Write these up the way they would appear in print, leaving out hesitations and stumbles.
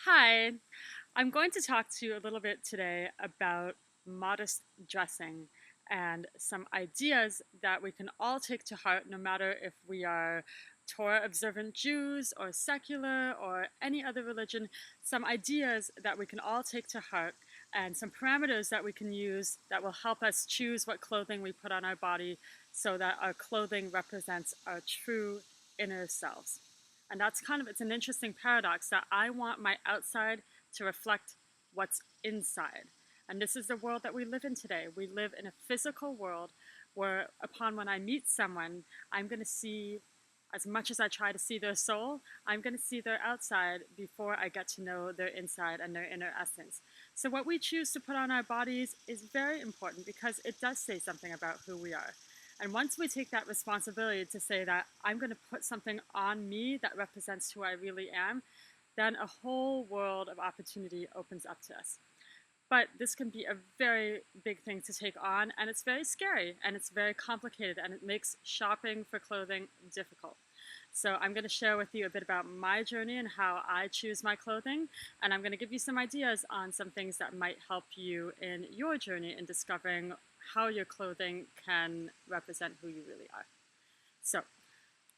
Hi, I'm going to talk to you a little bit today about modest dressing and some ideas that we can all take to heart, no matter if we are Torah observant Jews or secular or any other religion, some ideas that we can all take to heart and some parameters that we can use that will help us choose what clothing we put on our body so that our clothing represents our true inner selves. And it's an interesting paradox that I want my outside to reflect what's inside. And this is the world that we live in today. We live in a physical world where, upon when I meet someone, I'm going to see, as much as I try to see their soul, I'm going to see their outside before I get to know their inside and their inner essence. So, what we choose to put on our bodies is very important because it does say something about who we are. And once we take that responsibility to say that I'm going to put something on me that represents who I really am, then a whole world of opportunity opens up to us. But this can be a very big thing to take on, and it's very scary, and it's very complicated, and it makes shopping for clothing difficult. So I'm going to share with you a bit about my journey and how I choose my clothing, and I'm going to give you some ideas on some things that might help you in your journey in discovering how your clothing can represent who you really are. So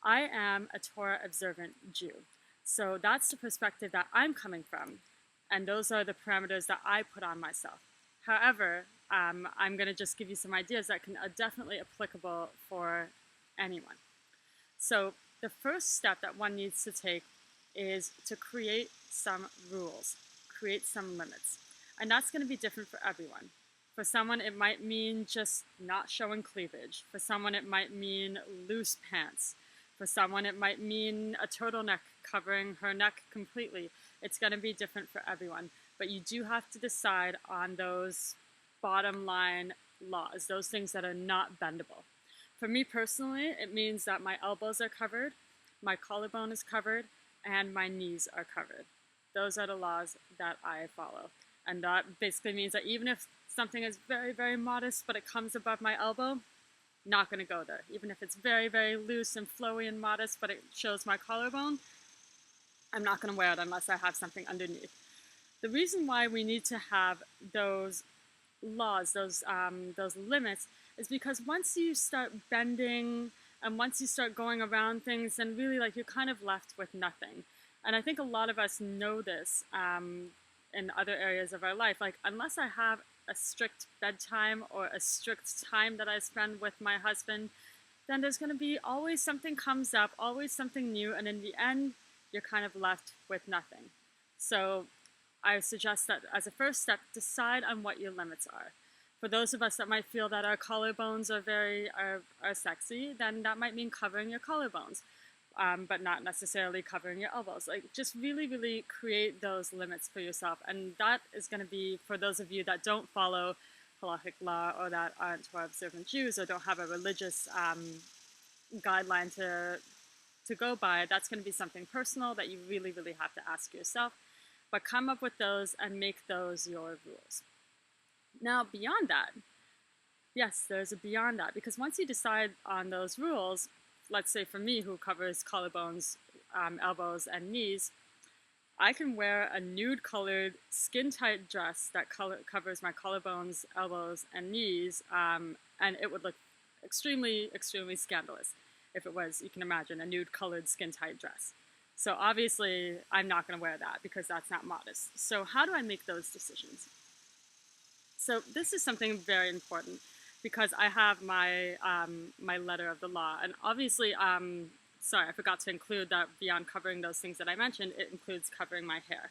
I am a Torah observant Jew. So that's the perspective that I'm coming from. And those are the parameters that I put on myself. However, I'm going to just give you some ideas that are definitely applicable for anyone. So the first step that one needs to take is to create some rules, create some limits. And that's going to be different for everyone. For someone, it might mean just not showing cleavage. For someone, it might mean loose pants. For someone, it might mean a turtleneck covering her neck completely. It's going to be different for everyone. But you do have to decide on those bottom line laws, those things that are not bendable. For me personally, it means that my elbows are covered, my collarbone is covered, and my knees are covered. Those are the laws that I follow. And that basically means that even if something is very, very modest, but it comes above my elbow, not going to go there. Even if it's very, very loose and flowy and modest, but it shows my collarbone, I'm not going to wear it unless I have something underneath. The reason why we need to have those laws, those limits, is because once you start bending and once you start going around things, then really you're kind of left with nothing. And I think a lot of us know this in other areas of our life. Unless I have a strict bedtime or a strict time that I spend with my husband, then there's going to be always something comes up, always something new, and in the end, you're kind of left with nothing. So I suggest that as a first step, decide on what your limits are. For those of us that might feel that our collarbones are sexy, then that might mean covering your collarbones, but not necessarily covering your elbows. Just really, really create those limits for yourself. And that is going to be for those of you that don't follow halachic law or that aren't Torah observant Jews or don't have a religious guideline to go by. That's going to be something personal that you really, really have to ask yourself. But come up with those and make those your rules. Now, beyond that, yes, there's a beyond that, because once you decide on those rules, let's say for me, who covers collarbones, elbows, and knees, I can wear a nude-colored, skin-tight dress that covers my collarbones, elbows, and knees, and it would look extremely, extremely scandalous if it was, you can imagine, a nude-colored, skin-tight dress. So obviously, I'm not going to wear that because that's not modest. So how do I make those decisions? So this is something very important because I have my my letter of the law, and obviously, sorry, I forgot to include that beyond covering those things that I mentioned, it includes covering my hair.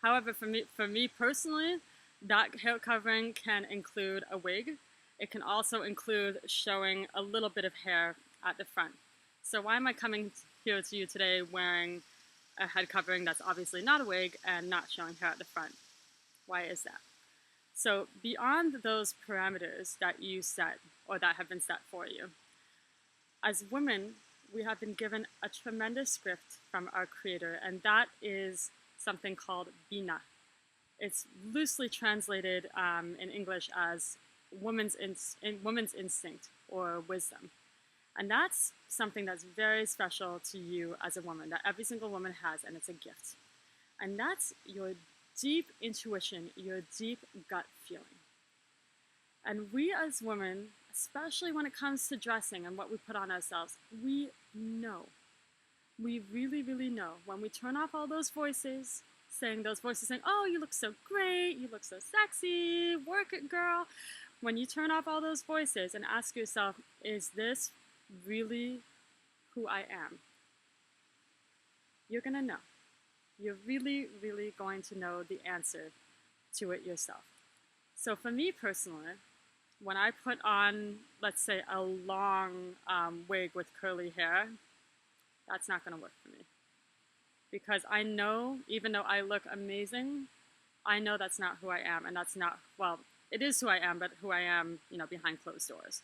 However, for me personally, that hair covering can include a wig. It can also include showing a little bit of hair at the front. So why am I coming here to you today wearing a head covering that's obviously not a wig and not showing hair at the front? Why is that? So beyond those parameters that you set or that have been set for you, as women, we have been given a tremendous gift from our Creator, and that is something called Bina. It's loosely translated in English as woman's instinct or wisdom. And that's something that's very special to you as a woman, that every single woman has, and it's a gift. And that's your deep intuition, your deep gut feeling. And we as women, especially when it comes to dressing and what we put on ourselves, we know. We really, really know. When we turn off all those voices, saying, oh, you look so great, you look so sexy, work it, girl. When you turn off all those voices and ask yourself, is this really who I am? You're going to know. You're really, really going to know the answer to it yourself. So for me personally, when I put on, let's say, a long wig with curly hair, that's not going to work for me. Because I know, even though I look amazing, I know that's not who I am. And that's not, well, it is who I am, but who I am, behind closed doors.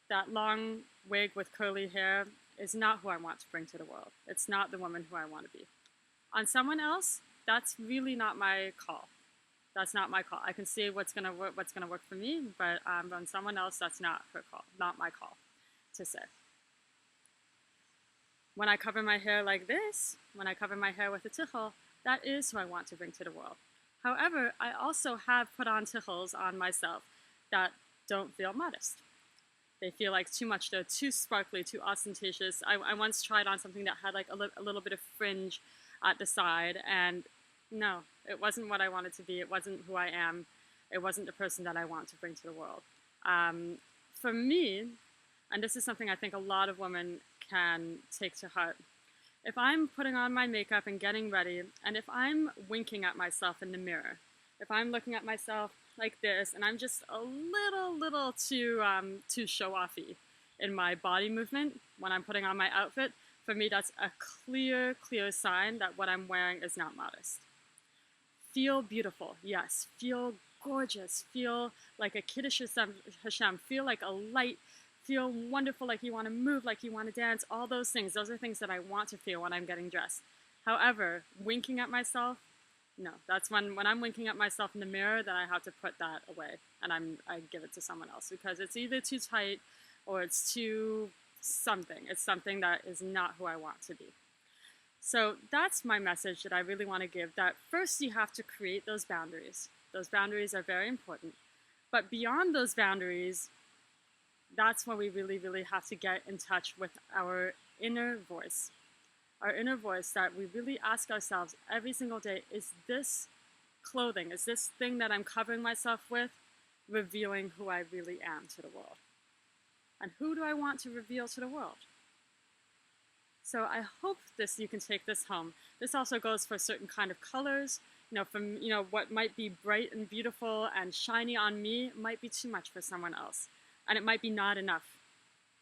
That long wig with curly hair is not who I want to bring to the world. It's not the woman who I want to be. On someone else, that's really not my call. That's not my call. I can see what's gonna work for me, but on someone else, that's not her call, not my call to say. When I cover my hair like this, when I cover my hair with a tichel, that is who I want to bring to the world. However, I also have put on tichels on myself that don't feel modest. They feel like too much. They're too sparkly, too ostentatious. I once tried on something that had like a little bit of fringe at the side, and no, it wasn't what I wanted to be. It wasn't who I am. It wasn't the person that I want to bring to the world. For me, and this is something I think a lot of women can take to heart, if I'm putting on my makeup and getting ready, and if I'm winking at myself in the mirror, if I'm looking at myself like this, and I'm just a little too show-offy in my body movement when I'm putting on my outfit, for me that's a clear sign that what I'm wearing is not modest. Feel beautiful, yes. Feel gorgeous. Feel like a kiddush Hashem. Feel like a light. Feel wonderful, like you want to move, like you want to dance. All those things. Those are things that I want to feel when I'm getting dressed. However, winking at myself, no. That's when I'm winking at myself in the mirror, then I have to put that away and I give it to someone else, because it's either too tight or it's too something. It's something that is not who I want to be. So that's my message that I really want to give, that first you have to create those boundaries. Those boundaries are very important. But beyond those boundaries, that's when we really, really have to get in touch with our inner voice. Our inner voice that we really ask ourselves every single day, is this clothing, is this thing that I'm covering myself with revealing who I really am to the world? And who do I want to reveal to the world? So I hope you can take this home. This also goes for certain kind of colors. From what might be bright and beautiful and shiny on me might be too much for someone else, and it might be not enough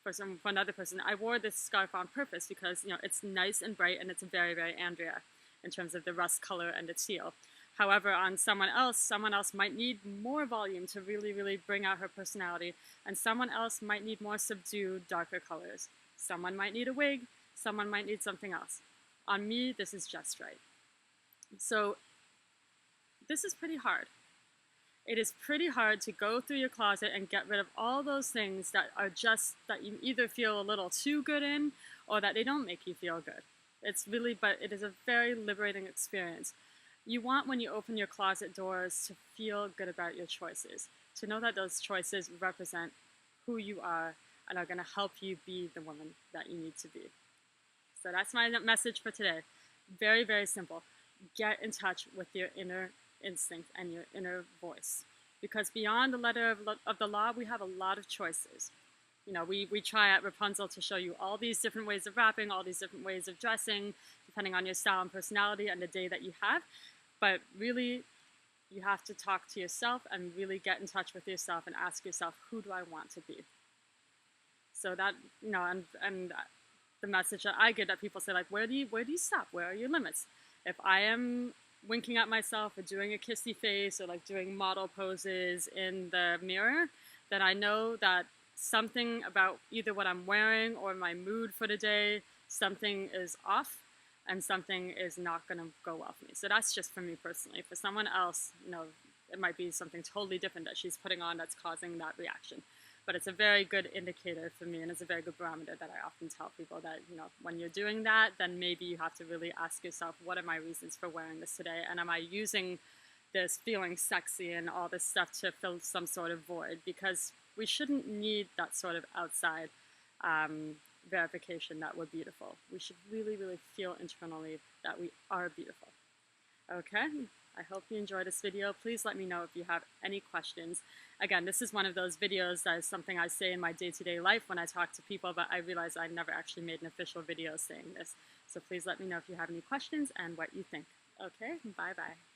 for another person. I wore this scarf on purpose because it's nice and bright, and it's very, very Andrea in terms of the rust color and the teal. However, on someone else might need more volume to really, really bring out her personality, and someone else might need more subdued, darker colors. Someone might need a wig. Someone might need something else. On me, this is just right. So this is pretty hard. It is pretty hard to go through your closet and get rid of all those things that are just, that you either feel a little too good in or that they don't make you feel good. But it is a very liberating experience. You want, when you open your closet doors, to feel good about your choices, to know that those choices represent who you are and are going to help you be the woman that you need to be. So that's my message for today. Very, very simple. Get in touch with your inner instinct and your inner voice. Because beyond the letter of the law, we have a lot of choices. We try at Wrapunzel to show you all these different ways of wrapping, all these different ways of dressing, depending on your style and personality and the day that you have. But really, you have to talk to yourself and really get in touch with yourself and ask yourself, who do I want to be? So that, and the message that I get, that people say, like, where do you stop? Where are your limits? If I am winking at myself or doing a kissy face or like doing model poses in the mirror, then I know that something about either what I'm wearing or my mood for the day, something is off and something is not going to go well for me. So that's just for me personally. For someone else, it might be something totally different that she's putting on that's causing that reaction. but it's a very good indicator for me, and it's a very good barometer that I often tell people that, you know, when you're doing that, then maybe you have to really ask yourself, what are my reasons for wearing this today? And am I using this feeling sexy and all this stuff to fill some sort of void? Because we shouldn't need that sort of outside verification that we're beautiful. We should really, really feel internally that we are beautiful. Okay, I hope you enjoyed this video. Please let me know if you have any questions. Again, this is one of those videos that is something I say in my day-to-day life when I talk to people, but I realize I never actually made an official video saying this. So please let me know if you have any questions and what you think. Okay, bye-bye.